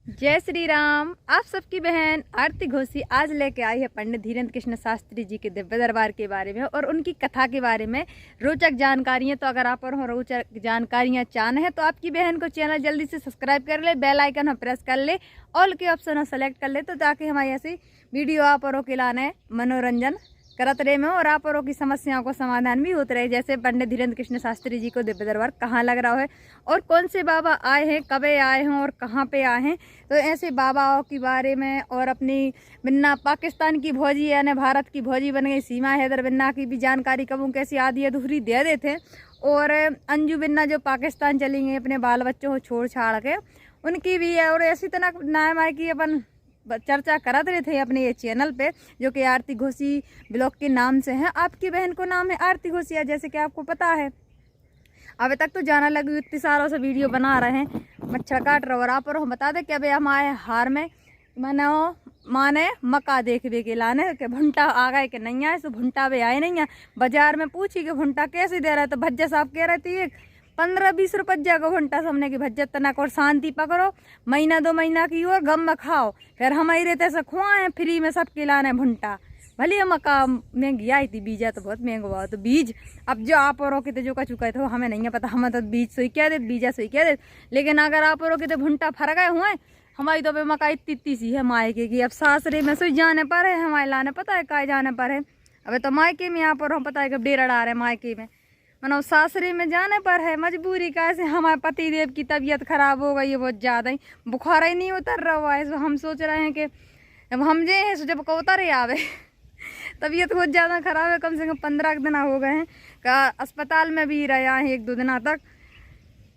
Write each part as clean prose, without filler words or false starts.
जय श्री राम। आप सबकी बहन आरती घोसी आज लेके आई है पंडित धीरेन्द्र कृष्ण शास्त्री जी के दिव्य दरबार के बारे में और उनकी कथा के बारे में रोचक जानकारियां। तो अगर आप और रोचक जानकारियां चाहते हैं तो आपकी बहन को चैनल जल्दी से सब्सक्राइब कर ले, बेल आइकन हम प्रेस कर ले, ऑल के ऑप्शन सेलेक्ट कर ले, तो ताकि हमारी ऐसी वीडियो आप और के लाने मनोरंजन करत रहे में और आप औरों की समस्याओं को समाधान भी होते रहे। जैसे पंडित धीरेन्द्र कृष्ण शास्त्री जी को दिव्य दरबार कहाँ लग रहा है और कौन से बाबा आए हैं, कब आए हैं और कहाँ पे आए हैं, तो ऐसे बाबाओं के बारे में। और अपनी बिन्ना पाकिस्तान की भौजी यानी भारत की भौजी बन गई सीमा हैदर बिन्ना की भी जानकारी कबू कैसी आधी अधूरी दे देते। और अंजू बिन्ना जो पाकिस्तान चली गई अपने बाल बच्चों को छोड़ छाड़ के, उनकी भी है। और ऐसी तरह नाम है कि अपन चर्चा करत रहे थे अपने ये चैनल पे, जो कि आरती घोसी ब्लॉग के नाम से है। आपकी बहन को नाम है आरती घोसिया, जैसे कि आपको पता है। अभी तक तो जाना लगी इतनी सालों से वीडियो बना रहे हैं, मच्छर काट रहे। और आप और हम बता दें कि अभी हम आए हार में माने मक्का देखने के लाने के भुंटा आ गए कि नहीं आए, तो भुंटा भी आए नहीं है। बाजार में पूछी कि भुंटा कैसे दे रहा है, तो भज्जा साहब कह रहे थे 15-20 रुपये का घंटा हमने की भज्जत तनक और शांति पकड़ो, महीना 2 महीना की और गम में खाओ। फिर हमारी रहते से खुआएं फ्री में सबके लाने भुंटा। भले मक्का महंगी आई थी, बीजा तो बहुत महंगा हुआ। तो बीज अब जो आप औरों के जो कचू कहे थे हमें नहीं है पता, हमें तो बीज सोई क्या दे, बीजा सोई क्या दे। लेकिन अगर आप औरों के भुंटा फर गए हुए, हमारी तो मक्का इतनी सी है मायके की। अब सासरे में सोई जाने पर है, हमारे लाने पता है काय जाने पर है। अब तो मायके में आप और पता है कि डेरा डाल रहे मायके में, मतलब सासरे में जाने पर है मजबूरी। कैसे हमारे पति देव की तबीयत खराब हो गई है बहुत ज़्यादा ही, बुखार ही नहीं उतर रहा हुआ है। तो हम सोच रहे हैं कि अब हम जे हैं जब को उतर आवे तबीयत बहुत ज़्यादा खराब है, कम से कम 15 दिन हो गए हैं का अस्पताल में भी रहा है 1-2 दिन तक।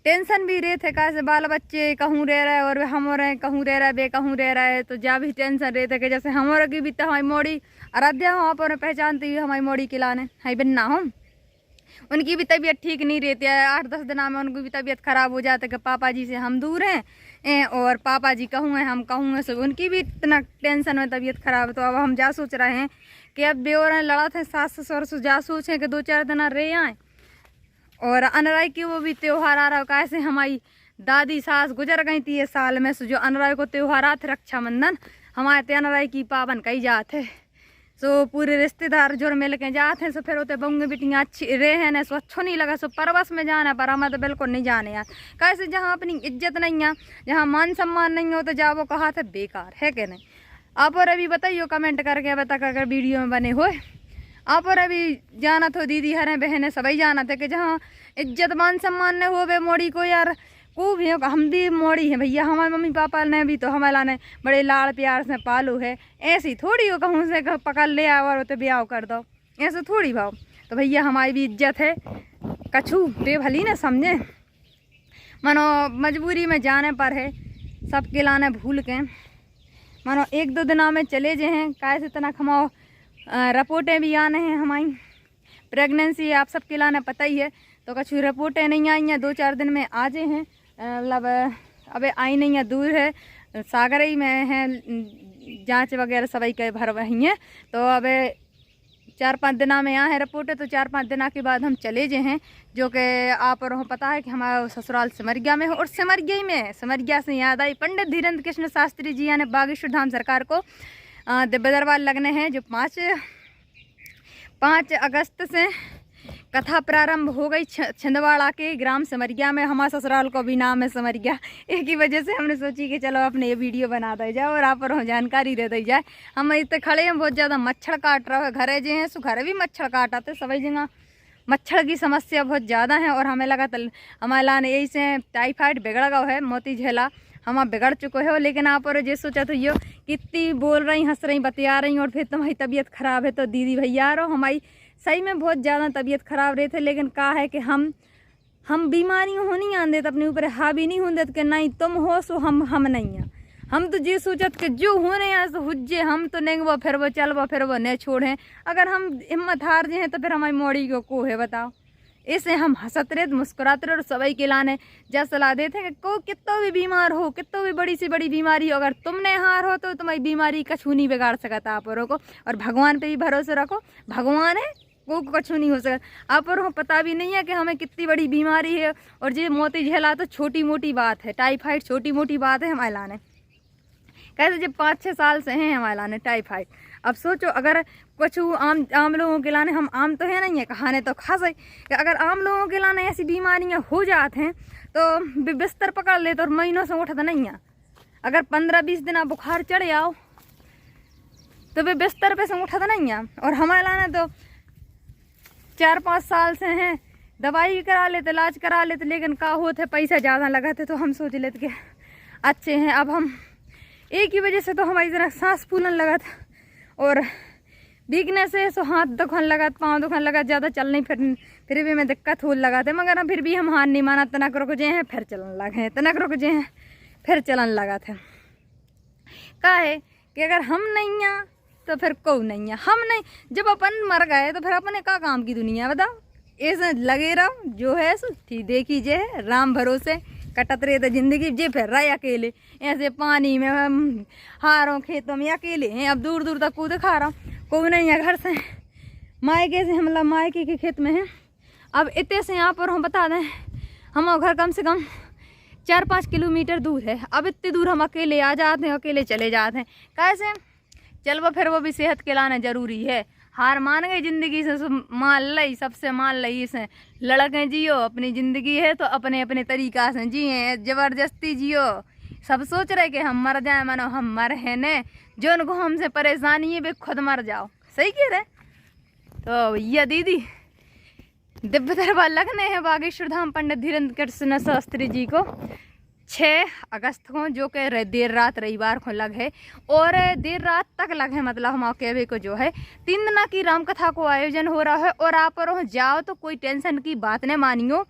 टेंशन भी रहे थे कैसे बाल बच्चे कहूँ रह रहे और हम रहे कहूँ रह रहे, बे कहूँ रह रहे, तो जा भी टेंशन रहे थे कि जैसे हमारे की भी तो हमारी मोड़ी आराध्या हो, आप और पहचानती हुई हमारी मोड़ी के लाने हाई बिन्ना हो। उनकी भी तबीयत ठीक नहीं रहती है, 8-10 दिन में उनकी भी तबीयत खराब हो जाती है कि पापा जी से हम दूर हैं और पापा जी कहूँ हैं हम कहूँ हैं, सब उनकी भी इतना टेंशन में तबीयत खराब है। तो अब हम जा सोच रहे हैं कि अब बेवर लड़ा थे सास ससुर से, जा सोचें कि 2-4 दिन रह आए। और अनराय की वो भी त्यौहार आ रहा है, कैसे हमारी दादी सास गुजर गई थी ये साल में, जो अनराय को त्यौहार आते रक्षाबंधन हमारे अनराय की पावन कही जाते। सो पूरे रिश्तेदार जोड़ मिल के जाते हैं। सो फिर होते बंगे बिटियाँ अच्छी रहे हैं, सो अच्छो नहीं लगा। सो परवश में जाना पर हमें तो बिल्कुल नहीं जाने यार। कैसे जहाँ अपनी इज्जत नहीं है, जहाँ मान सम्मान नहीं हो, तो जा वो कहा था बेकार है कि नहीं। आप और अभी बताइए कमेंट करके, अभी तक अगर वीडियो में बने हुए आप और अभी जाना तो दीदी हरे बहने सभी जाना थे कि जहाँ इज्जत मान सम्मान नहीं हो वे मोड़ी को यार को भी हम भी मोड़ी है भैया। हमारे मम्मी पापा ने भी तो हमारा ने बड़े लाड़ प्यार से पालू है, ऐसी थोड़ी हो कहूँ से पकड़ ले आओ और तो ब्याह कर दो, ऐसे थोड़ी भाव। तो भैया हमारी भी इज्जत है, कछू बेभली ना समझे, मानो मजबूरी में जाने पर है सबके लाने भूल के, मानो 1-2 दिनों में चले जे हैं। कैसे इतना खमाओ रिपोर्टें भी आने हैं, हमारी प्रेगनेंसी आप सबके लाने पता ही है। तो कछु रिपोर्टें नहीं आई हैं, 2-4 दिन में आ जाए हैं, मतलब अबे आई नहीं है, दूर है, सागर ही में है, जांच वगैरह सभी के भर वही हैं। तो अब 4-5 दिना में यहाँ है रिपोर्ट है, तो 4-5 दिना के बाद हम चले जे हैं। जो कि आप और पता है कि हमारा ससुराल सिमरिया में है। और सिमरिया ही में है, सिमरिया से याद आई पंडित धीरेन्द्र कृष्ण शास्त्री जी यानी बागेश्वर धाम सरकार को दिव्य दरबार लगने हैं, जो 5 अगस्त से कथा प्रारंभ हो गई छिंदवाड़ा के ग्राम सिमरिया में। हमारे ससुराल को भी नाम है सिमरिया, एक ही वजह से हमने सोची कि चलो अपने ये वीडियो बना दी जाए और आप पर जानकारी दे दी जाए। हम इतने खड़े हैं, बहुत ज़्यादा मच्छर काट रहा है, घरे जो हैं सो घरे भी मच्छर काट आते, सभी जगह मच्छर की समस्या बहुत ज़्यादा है। और हमें लगा हमारे लाने यही से टाइफाइड बिगड़ गया है, मोती झेला हम बिगड़ चुके हो। लेकिन आप और जो सोचा तो यो कितनी बोल रही हंस रही बतिया रही और फिर तुम्हारी तबीयत खराब है। तो दीदी भैया आ रहो हमारी सही में बहुत ज़्यादा तबीयत खराब रहे थे। लेकिन कहा है कि हम बीमारी होनी आन देते अपने ऊपर हावी नहीं हों देते कि नहीं तुम हो सो हम नहीं हैं। हम तो ये सोचत कि जो होने यहाँ से हुज्जे हम तो नहीं वो फिर वो चल वो फिर वो नहीं छोड़ें। अगर हम हिम्मत हार जाए तो फिर हमारी मोड़ी को है बताओ। इसे हम हंसत रहे मुस्कुराते रहे और सभी के लाने जब सलाह देते हैं कि को कितना भी बीमार हो, कितना भी बड़ी से बड़ी बीमारी हो, अगर तुमने हार हो तो तुम्हारी बीमारी कछू नहीं बिगाड़ सकता आप औरों को। और भगवान पे भी भरोसे रखो, भगवान है वो कछु नहीं हो सकता। आप और पता भी नहीं है कि हमें कितनी बड़ी बीमारी है। और ये मोती झेला तो छोटी मोटी बात है, टाइफाइड छोटी मोटी बात है हमारे लाने। कैसे जब 5-6 साल से हैं हमारे लाने टाइफाइड। अब सोचो अगर कुछ आम लोगों के लाने, हम आम तो है नहीं है कहाने तो खा सही, अगर आम लोगों के लाने ऐसी बीमारियां हो जाते हैं तो बिस्तर पकड़ ले तो महीनों से उठता नहीं है। अगर 15-20 दिन बुखार चढ़ जाओ तो वे बिस्तर पे से उठता नहीं है। और हमारे लाने तो 4-5 साल से हैं, दवाई भी करा लेते, इलाज करा लेते, लेकिन का होते पैसा ज़्यादा लगाते तो हम सोच लेते कि अच्छे हैं। अब हम एक ही वजह से तो हमारी जरा सांस फूलन लगा था और वीकनेस है, सो हाथ दुखन लगा, पाँव दुखन लगा, ज़्यादा चल नहीं फिर भी मैं दिक्कत हो लगा थे, मगर फिर भी हम हार नहीं माना, तनक रुक जाए हैं फिर चलन लगे, तनक रुक जाए हैं फिर चलन लगा था। का है कि अगर हम नहीं हैं तो फिर कोई नहीं है, हम नहीं, जब अपन मर गए तो फिर अपने का काम की दुनिया बताओ। ऐसे लगे रहो जो है सो ठीक देखी जे राम भरोसे कटत रहे तो जिंदगी जे फिर रहे अकेले ऐसे पानी में, हम हारों खेतों में अकेले हैं। अब दूर दूर तक कूद खा रहा हूँ, कोई नहीं है घर से, मायके से मतलब मायके के खेत में है। अब इतने से यहाँ पर हम बता दें हमारा घर कम से कम 4-5 किलोमीटर दूर है। अब इतनी दूर हम अकेले आ जाते हैं, अकेले चले जाते हैं, कैसे चल वो फिर वो भी सेहत के लाना जरूरी है। हार मान गई ज़िंदगी से, मान लई सबसे मान लई से लड़के जियो, अपनी ज़िंदगी है तो अपने अपने तरीक़ा से जिए, ज़बरदस्ती जियो। सब सोच रहे कि हम मर जाए, मानो हम मर है ने, जो उनको हमसे परेशानी है वे खुद मर जाओ, सही कह रहे। तो ये दीदी दिव्य दरबार लगने हैं बागेश्वर धाम पंडित धीरेन्द्र कृष्ण शास्त्री जी को 6 अगस्त को, जो कि देर रात रविवार को लग है और देर रात तक लग है, मतलब हम कहवे को जो है 3 दिन की राम कथा को आयोजन हो रहा है। और आप और जाओ तो कोई टेंशन की बात नहीं मानियो,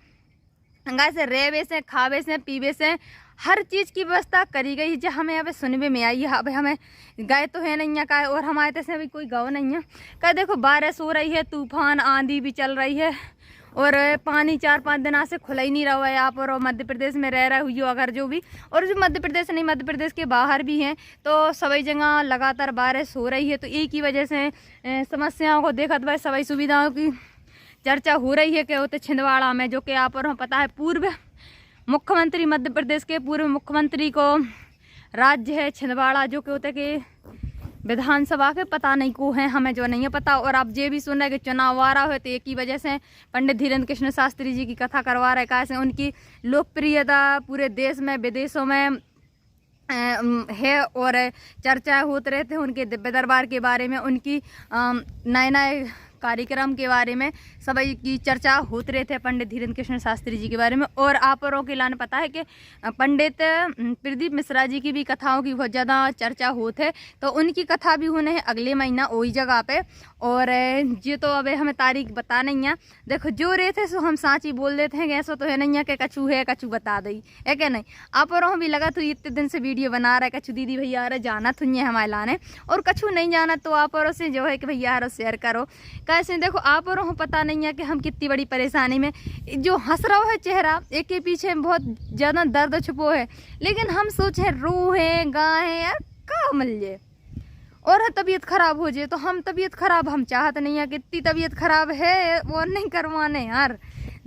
से रेवे से खावे से पीवे से हर चीज़ की व्यवस्था करी गई जो हमें अब सुनने में आई है। अब हमें गए तो है नहीं है का, और हमारे तैसे अभी कोई गाँव नहीं है का। देखो बारिश हो रही है, तूफान आंधी भी चल रही है और पानी 4-5 दिन से खुला ही नहीं रहा है। आप और मध्य प्रदेश में रह रहे हुई हो अगर जो भी, और जो मध्य प्रदेश नहीं मध्य प्रदेश के बाहर भी हैं, तो सभी जगह लगातार बारिश हो रही है। तो एक ही वजह से समस्याओं को देखा भाई सभी सुविधाओं की चर्चा हो रही है कि होते छिंदवाड़ा में, जो कि आप और पता है पूर्व मुख्यमंत्री मध्य प्रदेश के पूर्व मुख्यमंत्री को राज्य है छिंदवाड़ा, जो कि होते कि विधानसभा के पता नहीं को है, हमें जो नहीं है पता। और आप ये भी सुन रहे कि चुनाव आ रहा है, तो एक ही वजह से पंडित धीरेन्द्र कृष्ण शास्त्री जी की कथा करवा रहे, कैसे उनकी लोकप्रियता पूरे देश में विदेशों में है और चर्चा होते रहते हैं उनके दिव्य दरबार के बारे में, उनकी नए नए कार्यक्रम के बारे में सभी की चर्चा होते रहते हैं पंडित धीरेन्द्र कृष्ण शास्त्री जी के बारे में। और आप औरों के लाने पता है कि पंडित प्रदीप मिश्रा जी की भी कथाओं की बहुत ज़्यादा चर्चा होती है, तो उनकी कथा भी होने है अगले महीना वही जगह पे। और ये तो अब हमें तारीख बता नहीं है, देखो जो रहते सो हम साँची बोल देते हैं, ऐसा तो है नहीं है कि कछू है कछू बता दी है क्या नहीं। आप और भी लगा तो इतने दिन से वीडियो बना रहा है, कछू दीदी भैया अरे जाना थुन्य हमारे लाने, और कछू नहीं जाना तो आप और से जो है कि भैया यार शेयर करो। कैसे देखो आप और पता नहीं है कि हम कितनी बड़ी परेशानी में, जो हंस रहा है चेहरा एक के पीछे बहुत ज़्यादा दर्द छुपो है, लेकिन हम सोचे रूह है गाय है यार का मिल जाए और तबीयत ख़राब हो जाए, तो हम तबीयत ख़राब हम चाहते नहीं है, कितनी तबीयत ख़राब है वो नहीं करवाने यार।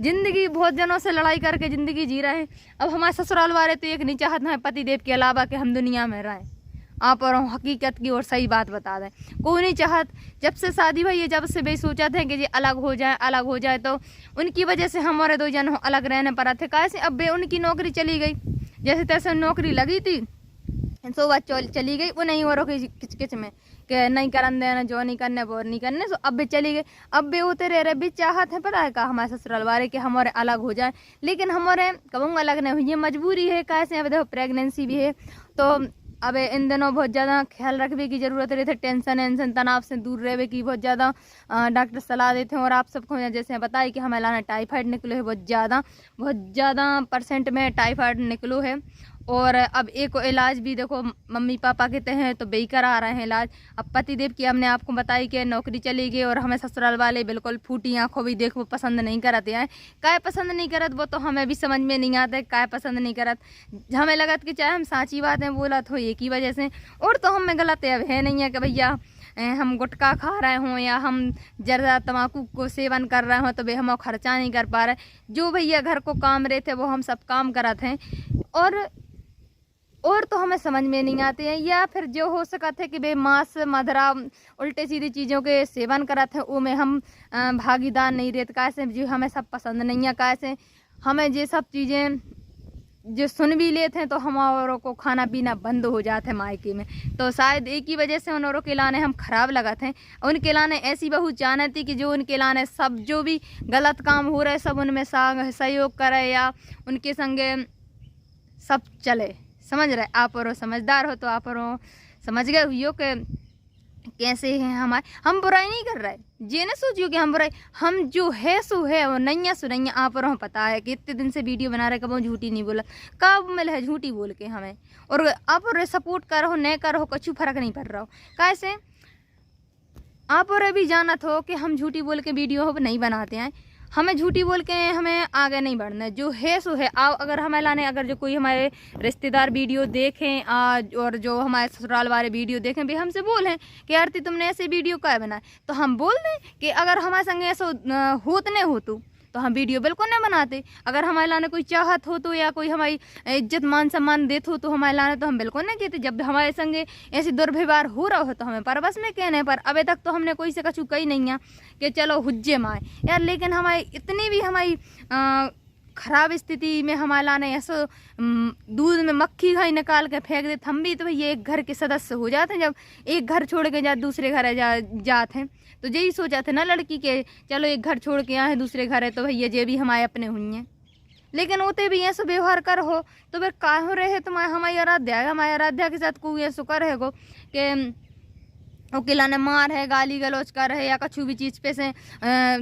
ज़िंदगी बहुत जनों से लड़ाई करके ज़िंदगी जी रहे हैं। अब हमारे ससुराल वाले तो एक नहीं चाहते हैं पति देव के अलावा कि हम दुनिया में रहें। आप और हकीकत की और सही बात बता दें, कोई नहीं चाहत। जब से शादी भाई है, जब से वे सोचा थे कि ये अलग हो जाए, तो उनकी वजह से हमारे 2 जन अलग रहने पड़ा थे। कैसे अब वे उनकी नौकरी चली गई, जैसे तैसे नौकरी लगी थी तो वह चली गई, वो नहीं और किच में कि नहीं करन देना, जो नहीं करने वो नहीं करने, तो अब भी चली गई। अब भी होते रह रहे भी चाहते हैं पता है का हमारे ससुराल वाले कि हमारे अलग हो जाए, लेकिन हमारे कहूँगा अलग नहीं हुई, ये मजबूरी है। कैसे अब देखो प्रेगनेंसी भी है, तो अब इन दिनों बहुत ज़्यादा ख्याल रखने की ज़रूरत रहती है, टेंशन तनाव से दूर रहने की बहुत ज़्यादा डॉक्टर सलाह देते हैं। और आप सबको जैसे बताया कि हमें लाना टाइफाइड निकलो है, बहुत ज़्यादा % में टाइफाइड निकलो है। और अब एक इलाज भी देखो मम्मी पापा कहते हैं तो बेई करा रहे हैं इलाज। अब पतिदेव की हमने आपको बताई कि नौकरी चली गई, और हमें ससुराल वाले बिल्कुल फूटी आँखों भी देखो पसंद नहीं करते हैं। काय पसंद नहीं करत वो तो हमें भी समझ में नहीं आता है, काय पसंद नहीं करत। हमें लगत कि चाहे हम साँची बातें बोला तो एक ही वजह से, और तो हमें गलत है नहीं है कि भैया हम गुटखा खा रहे हों या हम जर्दा तम्बाकू को सेवन कर रहे हों तो वे हम खर्चा नहीं कर पा रहे। जो भैया घर को काम रहते वो हम सब काम करते हैं, और तो हमें समझ में नहीं आते हैं, या फिर जो हो सकता है कि बे मांस मदरा उल्टे सीधी चीज़ों के सेवन करत है वो में हम भागीदार नहीं रहते। कैसे जो हमें सब पसंद नहीं है, कैसे हमें ये सब चीज़ें जो सुन भी लेते हैं तो हमारों को खाना पीना बंद हो जाता है मायके में। तो शायद एक ही वजह से उन के लाने हम खराब लगाते हैं। उनके लाने ऐसी बहू चाहना थी कि जो उनके लाने सब जो भी गलत काम हो रहे सब उनमें सहयोग करे या उनके संगे सब चले। समझ रहे आप और समझदार हो तो आप और समझ गए हुई कि कैसे हैं हमारे। हम बुराई नहीं कर रहे, ये ना सोचियो कि हम बुराई, हम जो है सो है वो नहीं है सो नहीं है। आप और हम पता है कि इतने दिन से वीडियो बना रहे, कब झूठी नहीं बोला, कब मिल है झूठी बोल के हमें। और आप और सपोर्ट करो नहीं करो कुछ फर्क नहीं पड़ रहा हो। कैसे आप और भी जानत हो कि हम झूठी बोल के वीडियो नहीं बनाते हैं, हमें झूठी बोल के हमें आगे नहीं बढ़ना है। जो है सो है। अगर हमें लाने अगर जो कोई हमारे रिश्तेदार वीडियो देखें और जो हमारे ससुराल वाले वीडियो देखें भी हमसे बोलें कि आरती तुमने ऐसे वीडियो क्या बनाए, तो हम बोल दें कि अगर हमारे संग ऐसा होत नहीं हो तो हम वीडियो बिल्कुल नहीं बनाते। अगर हमारे लाने कोई चाहत हो तो या कोई हमारी इज्जत मान सम्मान देते हो तो हमारे लाने तो हम बिल्कुल नहीं कहते। जब हमारे संगे ऐसी दुर्व्यवहार हो रहा हो तो हमें परवश में कहने पर अभी तक तो हमने कोई से कछु कही नहीं है कि चलो हुज्जे माए यार। लेकिन हमारी इतनी भी हमारी ख़राब स्थिति में हमारे लाने ऐसा दूध में मक्खी घाई निकाल के फेंक देते, हम भी तो भैया एक घर के सदस्य हो जाते हैं। जब एक घर छोड़ के दूसरे घर जाते हैं तो यही सोचा थे ना लड़की के चलो एक घर छोड़ के आए दूसरे घर है तो भैया ये भी हमारे अपने हुई हैं। लेकिन होते भी ऐसा व्यवहार कर हो तो फिर काहे रहे तुम्हारे हमारी आराध्या के साथ कोई ऐसा कर है कि वकीला ने मार है गाली गलौज कर है या कछु भी चीज़ पे से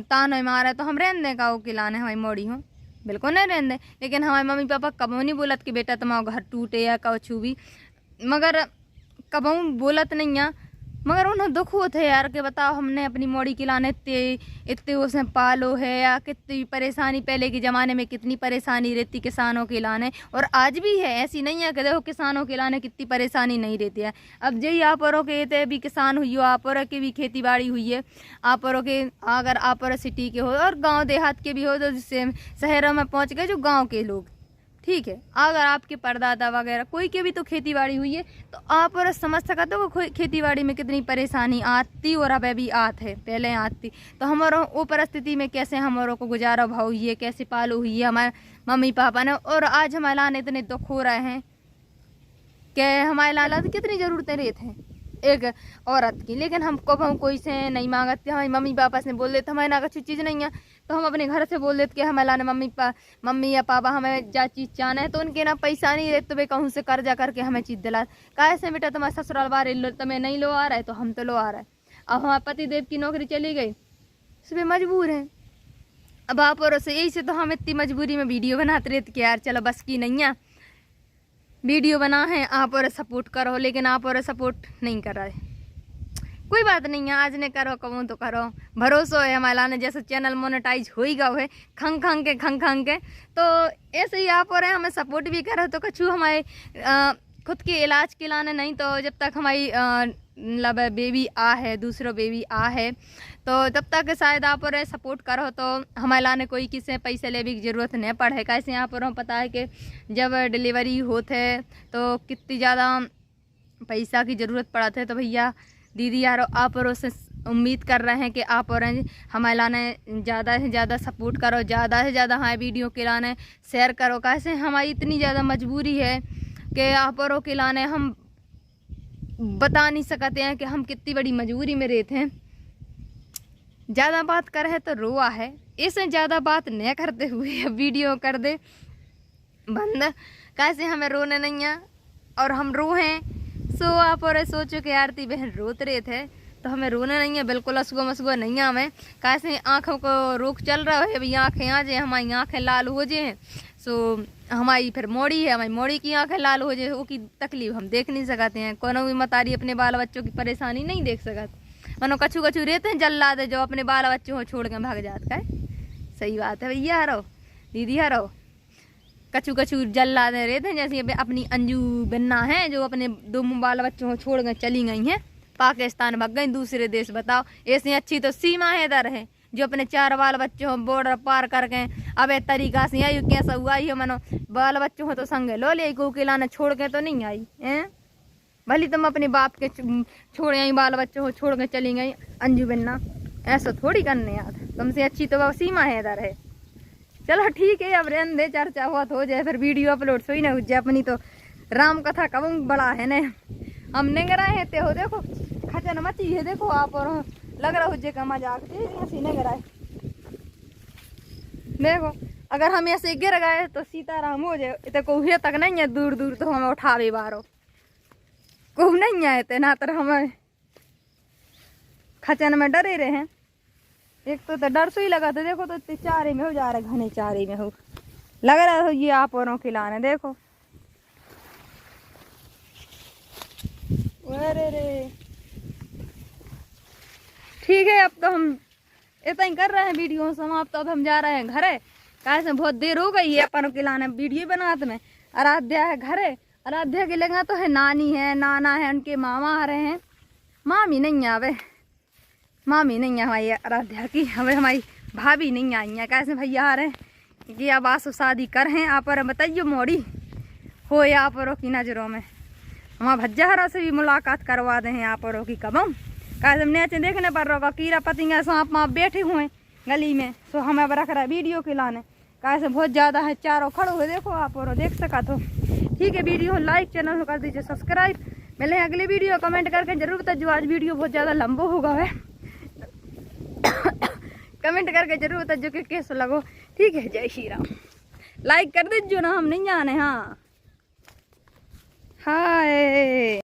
तान मार है तो हम रहने दें का वकीला ने हमारी मोड़ी हो, बिल्कुल नहीं रहने दें। लेकिन हमारे मम्मी पापा कबू नहीं बोलत कि बेटा तुम्हारा घर टूटे या कछु भी, मगर कबू बोलत नहीं है। मगर उन्हें दुख होते है यार कि बताओ हमने अपनी मोड़ी खिलाने इतने उसने पालो है या कितनी परेशानी, पहले के ज़माने में कितनी परेशानी रहती किसानों के लाने, और आज भी है। ऐसी नहीं है कि देखो किसानों के लाने कितनी परेशानी नहीं रहती है। अब यही आप औरों के भी किसान हुई हो, आप औरों की भी खेती बाड़ी हुई है, आप औरों के अगर आप और सिटी के हो और गाँव देहात के भी हो तो जिससे शहरों में पहुँच गए जो गाँव के लोग, ठीक है। अगर आपके परदादा वगैरह कोई के भी तो खेती बाड़ी हुई है तो आप और समझ सकते हो खेती बाड़ी में कितनी परेशानी आती और अब भी आत है, पहले आती। तो हमारा वो परिस्थिति में कैसे हमारों को गुजारा भाव हुई है, कैसे पालो हुई है हमारे मम्मी पापा ने। और आज हमारे लाने इतने दुख हो रहे हैं कि हमारे लाला तो कितनी ज़रूरतें रहते हैं एक औरत की, लेकिन हम कब कोई से नहीं मांगते। हमारी मम्मी पापा से बोल देते हमारे ना कुछ चीज़ नहीं है तो हम अपने घर से बोल देते कि हमें लाने मम्मी या पापा हमें जा चीज़ चाहना है तो उनके ना पैसा नहीं रहते तो वे कहूँ से कर्जा करके हमें चीज़ दिला। कैसे बेटा तुम्हारे ससुराल वाले तुम्हें नहीं लो आ रहा है तो हम तो लो आ रहा है। अब हमारे पति देव की नौकरी चली गई सुबह मजबूर हैं। अब आप और से यही से तो हम इतनी मजबूरी में वीडियो बनाते रहते कि यार चलो बस की नहीं है वीडियो बना है, आप और सपोर्ट करो। लेकिन आप और सपोर्ट नहीं कर रहे, कोई बात नहीं है, आज ने करो कबू तो करो। भरोसा है हमारे लाने जैसे चैनल मोनेटाइज हो ही गए है खंग खंग के तो ऐसे ही आप और हमें सपोर्ट भी करो तो कछु हमारे खुद के इलाज के लाने नहीं तो जब तक हमारी मतलब बेबी आ है दूसरा बेबी आ है तो तब तक शायद आप और सपोर्ट करो तो हमारे लाने कोई किसी पैसे लेने की ज़रूरत नहीं पड़े। कैसे यहाँ पर पता है कि जब डिलीवरी होते है तो कितनी ज़्यादा पैसा की ज़रूरत पड़ती है। तो भैया दीदी यार आप और से उम्मीद कर रहे हैं कि आप और हमारे लाने ज़्यादा से ज़्यादा सपोर्ट करो, ज़्यादा से ज़्यादा हमारे वीडियो के लाने शेयर करो। कैसे हमारी इतनी ज़्यादा मजबूरी है कि आप औरों के लाने हम बता नहीं सकते हैं कि हम कितनी बड़ी मजबूरी में रहते हैं। ज़्यादा बात कर है तो रोआ है, इसे ज़्यादा बात न करते हुए वीडियो कर दे बंद। कैसे हमें रोने नहीं है और हम रो हैं सो आप और सोचो कि आरती बहन रोत रहे थे तो हमें रोना नहीं है, बिल्कुल असगो मसगो नहीं है हमें। कैसे आँखों को रोक चल रहा है भाई, आँखें आ जाए हमारी आँखें लाल हो जाए सो हमारी फिर मोड़ी है, हमारी मोड़ी की आंखें लाल हो जाए, वो की तकलीफ हम देख नहीं सकते हैं। कोनो भी मतारी अपने बाल बच्चों की परेशानी नहीं देख सकते। मनो कछु रहते हैं जल्लाद जो अपने बाल बच्चों को छोड़ के भाग जाता है। सही बात है भैया, हरो दीदी हरो कछु जल्लाद रहते हैं जैसे अपनी अंजू बिन्ना है जो अपने दो बाल बच्चों को छोड़ कर चली गई हैं पाकिस्तान भाग गई दूसरे देश। बताओ ऐसे अच्छी तो सीमा है इधर है जो अपने 4 बाल बच्चे हो बॉर्डर पार करके अब एक तरीका से आई कैसा हुआ ही मनो बाल बच्चों हो तो संग लो ले को किलाना छोड़ के तो नहीं आई हैं। भली तुम अपने बाप के छोड़े आई बाल बच्चों हो छोड़ के चली गई अंजू बिन्ना, ऐसा थोड़ी करने यार, तुमसे अच्छी तो सीमा है इधर है। चलो ठीक है अब रहने दे, चर्चा बहुत हो जाए फिर वीडियो अपलोड सोई ना हो जाए अपनी तो राम कथा कब बड़ा है ने हम निगराए हैं ते हो देखो खचन मची है देखो आप और लग रहा हो जे का मजाक हंसी निगराए देखो अगर हम ऐसे गिर गए तो सीताराम हो जाए इतने कोहे तक नहीं है दूर दूर तो हमें उठावे बारो को नहीं आए थे ना तर हमें खचन में डरे रहे हैं। एक तो डर सो ही लगा था देखो तो चारे में हो जा रहा घने चारे में हो लग रहा था ये आप औरों खिलाने देखो अरे रे ठीक है अब तो हम इतना ही कर रहे हैं वीडियो समाप्त। तो अब हम जा रहे हैं घरे कहा से बहुत देर हो गई है अपन खिलाने वीडियो बनाते में। आराध्या है घरे, आराध्या के लगा तो है नानी है नाना है उनके मामा आ रहे हैं, मामी नहीं आवे, मामी नहीं है हमारी आराध्या की, हमें हमारी भाभी नहीं आई है। कैसे भैया आ रहे हैं कि अब आसो शादी कर हैं आप और बताइए मोड़ी हो आप और की नज़रों में हमारा भज्जा से भी मुलाकात करवा दें आप और की कब कैसे हमने देखने पर रहोगा कीड़ा पतिंगा सांप माप बैठे हुए गली में सो हमें अब रख रहा है वीडियो खिलाने कैसे बहुत ज़्यादा है चारों खड़े हुए देखो आप और देख सका तो ठीक है। वीडियो लाइक चैनल को कर दीजिए सब्सक्राइब, मिले अगले वीडियो कमेंट करके जरूर बता जो आज वीडियो बहुत ज़्यादा लंबा होगा है कमेंट करके जरूर बता जो कि कैसा लगो ठीक है। जय श्री राम, लाइक कर दीजिए ना हम नहीं जाने। हाँ हाय।